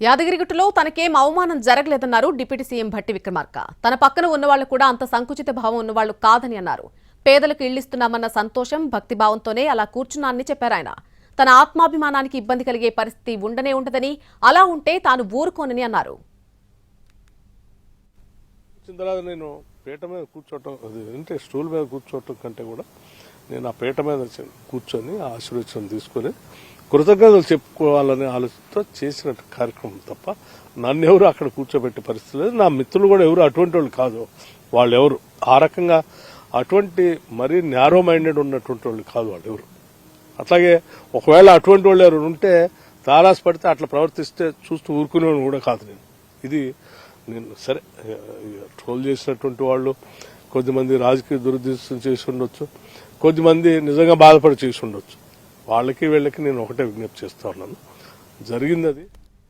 యాదగిరిగుట్టలో తనకేం అవమానం జరగలేదన్నారు deputy CM Bhatti Vikramarka. తన పక్కన ఉన్నవాళ్లు కూడా అంత సంకుచిత భావం ఉన్నవాళ్లు కాదని అన్నారు. పేదలకు ఇళ్లిస్తున్నామన్న సంతోషం భక్తిభావంతోనే అలా కూర్చున్నానని చెప్పారాయన. తన ఆత్మాభిమానానికి ఇబ్బంది కలిగే పరిస్థితి ఉండనే ఉండదని, అలా ఉంటే తాను ఊరుకోనని అన్నారు. నేను పీట మీద కూర్చోవటం అంటే స్టూల్ మీద కూర్చోవటం కంటే కూడా నేను ఆ పీట మీద కూర్చొని ఆశీర్వచనం తీసుకొని కృతజ్ఞతలు చెప్పుకోవాలనే ఆలోచనతో చేసిన కార్యక్రమం తప్ప నన్ను ఎవరు అక్కడ కూర్చోబెట్టే పరిస్థితి లేదు. నా మిత్రులు కూడా ఎవరు అటువంటి వాళ్ళు కాదు. వాళ్ళు ఎవరు ఆ రకంగా అటువంటి మరీ న్యారో మైండెడ్ ఉన్నటువంటి వాళ్ళు కాదు వాళ్ళు ఎవరు. అట్లాగే ఒకవేళ అటువంటి వాళ్ళు ఎవరు ఉంటే తారాసపడితే అట్లా ప్రవర్తిస్తే చూస్తూ ఊరుకునేవాడు కూడా కాదు నేను. ఇది నేను సరే ట్రోల్ చేసినటువంటి వాళ్ళు కొద్దిమంది రాజకీయ దురుద్దేశం చేసి ఉండొచ్చు, కొద్దిమంది నిజంగా బాధపడి చేసి ఉండొచ్చు. వాళ్ళకి వీళ్ళకి నేను ఒకటే విజ్ఞప్తి చేస్తా ఉన్నాను. జరిగింది అది.